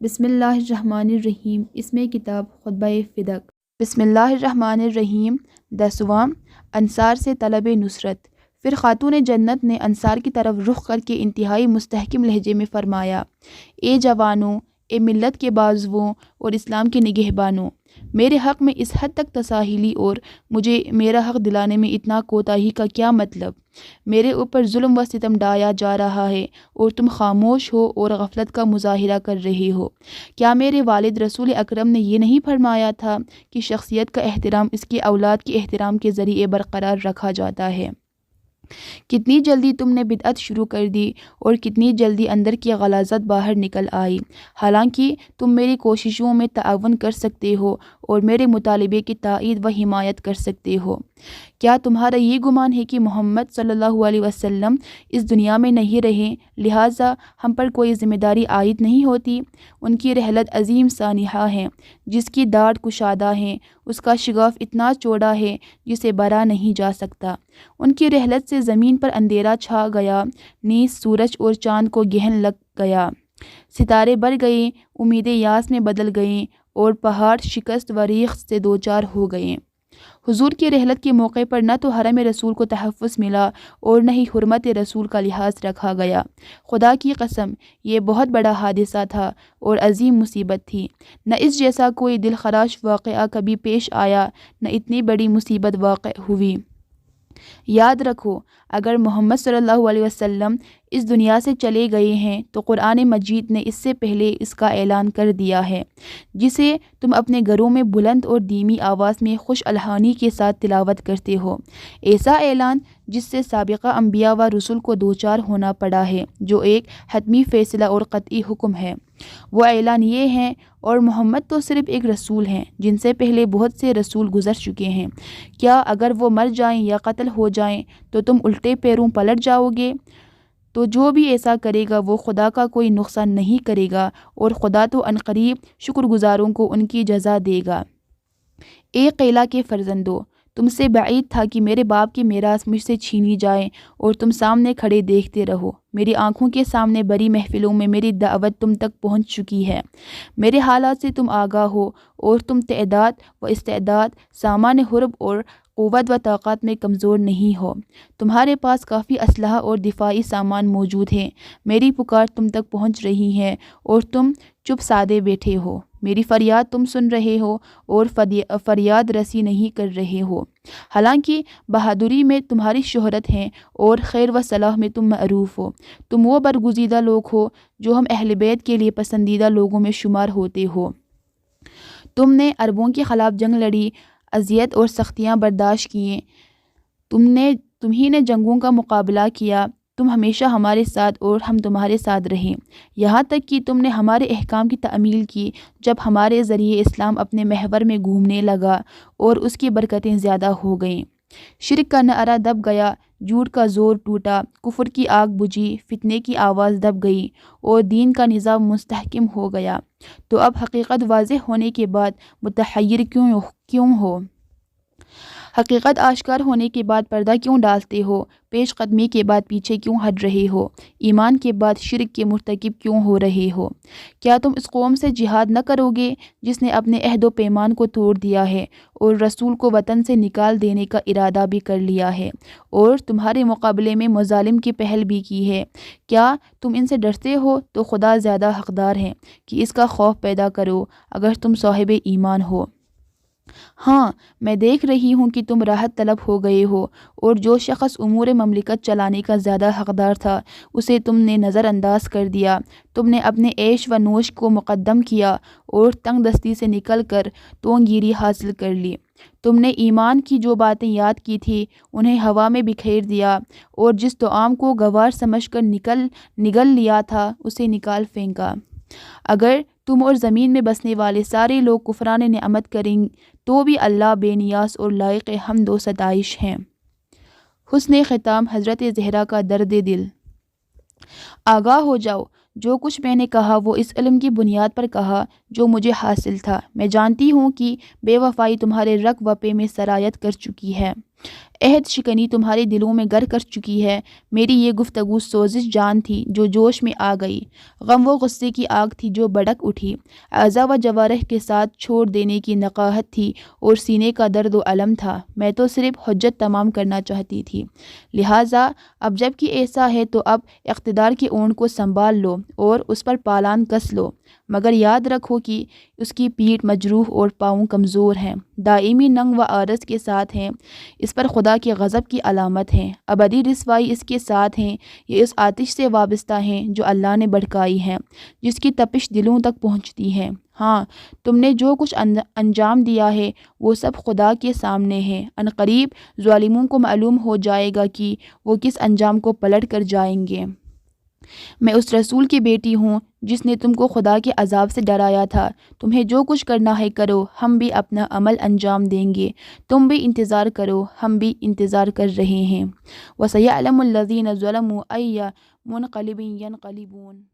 بسم اللہ الرحمن الرحیم۔ اسم کتاب خطبہ فدق۔ بسم اللہ الرحمن الرحیم۔ 10واں، انصار سے طلب نصرت۔ پھر خاتون جنت نے انصار کی طرف رخ کر کے انتہائی مستحکم لہجے میں فرمایا، اے جوانوں، اے ملت کے بازوؤں اور اسلام کے نگہبانوں، میرے حق میں اس حد تک تساہلی اور مجھے میرا حق دلانے میں اتنا کوتاہی کا کیا مطلب؟ میرے اوپر ظلم و ستم ڈھایا جا رہا ہے اور تم خاموش ہو اور غفلت کا مظاہرہ کر رہے ہو۔ کیا میرے والد رسول اکرم نے یہ نہیں فرمایا تھا کہ شخصیت کا احترام اس کی اولاد کے احترام کے ذریعے برقرار رکھا جاتا ہے؟ کتنی جلدی تم نے بدعت شروع کر دی اور کتنی جلدی اندر کی غلاظت باہر نکل آئی، حالانکہ تم میری کوششوں میں تعاون کر سکتے ہو اور میرے مطالبے کی تائید و حمایت کر سکتے ہو۔ کیا تمہارا یہ گمان ہے کہ محمد صلی اللہ علیہ وسلم اس دنیا میں نہیں رہے، لہٰذا ہم پر کوئی ذمہ داری عائد نہیں ہوتی؟ ان کی رحلت عظیم سانحہ ہے، جس کی داڑھ کشادہ ہے، اس کا شگاف اتنا چوڑا ہے جسے بھرا نہیں جا سکتا۔ ان کی رحلت سے زمین پر اندھیرا چھا گیا، نیز سورج اور چاند کو گہن لگ گیا، ستارے بر گئے، امیدیں یاس میں بدل گئیں اور پہاڑ شکست و ریخت سے دوچار ہو گئے۔ حضور کی رحلت کے موقع پر نہ تو حرم رسول کو تحفظ ملا اور نہ ہی حرمت رسول کا لحاظ رکھا گیا۔ خدا کی قسم، یہ بہت بڑا حادثہ تھا اور عظیم مصیبت تھی۔ نہ اس جیسا کوئی دل خراش واقعہ کبھی پیش آیا، نہ اتنی بڑی مصیبت واقع ہوئی۔ یاد رکھو، اگر محمد صلی اللہ علیہ وسلم اس دنیا سے چلے گئے ہیں تو قرآن مجید نے اس سے پہلے اس کا اعلان کر دیا ہے، جسے تم اپنے گھروں میں بلند اور دھیمی آواز میں خوش الحانی کے ساتھ تلاوت کرتے ہو۔ ایسا اعلان جس سے سابقہ انبیاء و رسول کو دوچار ہونا پڑا ہے، جو ایک حتمی فیصلہ اور قطعی حکم ہے۔ وہ اعلان یہ ہے، اور محمد تو صرف ایک رسول ہیں جن سے پہلے بہت سے رسول گزر چکے ہیں۔ کیا اگر وہ مر جائیں یا قتل ہو جائیں تو تم الٹے پیروں پلٹ جاؤ گے؟ تو جو بھی ایسا کرے گا وہ خدا کا کوئی نقصان نہیں کرے گا، اور خدا تو عنقریب شکر گزاروں کو ان کی جزا دے گا۔ اے قیلا کے فرزندو، تم سے بعید تھا کہ میرے باپ کی میراث مجھ سے چھینی جائے اور تم سامنے کھڑے دیکھتے رہو۔ میری آنکھوں کے سامنے بڑی محفلوں میں میری دعوت تم تک پہنچ چکی ہے، میرے حالات سے تم آگاہ ہو، اور تم تعداد و استعداد، سامان حرب اور قوت و طاقت میں کمزور نہیں ہو۔ تمہارے پاس کافی اسلحہ اور دفاعی سامان موجود ہے۔ میری پکار تم تک پہنچ رہی ہے اور تم چپ سادے بیٹھے ہو۔ میری فریاد تم سن رہے ہو اور فریاد رسی نہیں کر رہے ہو، حالانکہ بہادری میں تمہاری شہرت ہے اور خیر و صلاح میں تم معروف ہو۔ تم وہ برگزیدہ لوگ ہو جو ہم اہل بیت کے لیے پسندیدہ لوگوں میں شمار ہوتے ہو۔ تم نے عربوں کے خلاف جنگ لڑی، اذیت اور سختیاں برداشت کیں، تمہی نے جنگوں کا مقابلہ کیا، تم ہمیشہ ہمارے ساتھ اور ہم تمہارے ساتھ رہیں، یہاں تک کہ تم نے ہمارے احکام کی تعمیل کی جب ہمارے ذریعے اسلام اپنے محور میں گھومنے لگا اور اس کی برکتیں زیادہ ہو گئیں۔ شرک کا نعرہ دب گیا، جھوٹ کا زور ٹوٹا، کفر کی آگ بجھی، فتنے کی آواز دب گئی اور دین کا نظام مستحکم ہو گیا۔ تو اب حقیقت واضح ہونے کے بعد متحیر کیوں ہو؟ حقیقت آشکار ہونے کے بعد پردہ کیوں ڈالتے ہو؟ پیش قدمی کے بعد پیچھے کیوں ہٹ رہے ہو؟ ایمان کے بعد شرک کے مرتکب کیوں ہو رہے ہو؟ کیا تم اس قوم سے جہاد نہ کرو گے جس نے اپنے عہد و پیمان کو توڑ دیا ہے اور رسول کو وطن سے نکال دینے کا ارادہ بھی کر لیا ہے اور تمہارے مقابلے میں مظالم کی پہل بھی کی ہے؟ کیا تم ان سے ڈرتے ہو تو خدا زیادہ حقدار ہے کہ اس کا خوف پیدا کرو اگر تم صاحب ایمان ہو۔ ہاں، میں دیکھ رہی ہوں کہ تم راحت طلب ہو گئے ہو، اور جو شخص امور مملکت چلانے کا زیادہ حقدار تھا اسے تم نے نظر انداز کر دیا۔ تم نے اپنے عیش و نوش کو مقدم کیا اور تنگ دستی سے نکل کر تونگ گیری حاصل کر لی۔ تم نے ایمان کی جو باتیں یاد کی تھی انہیں ہوا میں بکھیر دیا، اور جس طعام کو گوار سمجھ کر نگل لیا تھا اسے نکال پھینکا۔ اگر تم اور زمین میں بسنے والے سارے لوگ کفران نعمت کریں تو بھی اللہ بے نیاز اور لائق حمد و ستائش ہیں۔ حسن ختام حضرت زہرا کا درد دل۔ آگاہ ہو جاؤ، جو کچھ میں نے کہا وہ اس علم کی بنیاد پر کہا جو مجھے حاصل تھا۔ میں جانتی ہوں کہ بے وفائی تمہارے رگ وپے میں سرایت کر چکی ہے۔ عہد شکنی تمہارے دلوں میں گر کر چکی ہے۔ میری یہ گفتگو سوزش جان تھی جو جوش میں آ گئی، غم و غصے کی آگ تھی جو بھڑک اٹھی، اعضاء و جوارح کے ساتھ چھوڑ دینے کی نقاہت تھی اور سینے کا درد و الم تھا۔ میں تو صرف حجت تمام کرنا چاہتی تھی۔ لہٰذا اب جب کہ ایسا ہے تو اب اقتدار کے اونٹ کو سنبھال لو اور اس پر پالان کس لو، مگر یاد رکھو کہ اس کی پیٹھ مجروح اور پاؤں کمزور ہیں، دائمی ننگ و عارض کے ساتھ ہیں، اس پر خدا کے غضب کی علامت ہیں، ابدی رسوائی اس کے ساتھ ہیں، یہ اس آتش سے وابستہ ہیں جو اللہ نے بھڑکائی ہے، جس کی تپش دلوں تک پہنچتی ہے۔ ہاں، تم نے جو کچھ انجام دیا ہے وہ سب خدا کے سامنے ہے۔ عنقریب ظالموں کو معلوم ہو جائے گا کہ وہ کس انجام کو پلٹ کر جائیں گے۔ میں اس رسول کی بیٹی ہوں جس نے تم کو خدا کے عذاب سے ڈرایا تھا۔ تمہیں جو کچھ کرنا ہے کرو، ہم بھی اپنا عمل انجام دیں گے، تم بھی انتظار کرو، ہم بھی انتظار کر رہے ہیں۔ وَسَيَعْلَمُ الَّذِينَ ظَلَمُوا أَيَّ مُنْقَلِبٍ يَنْقَلِبُونَ۔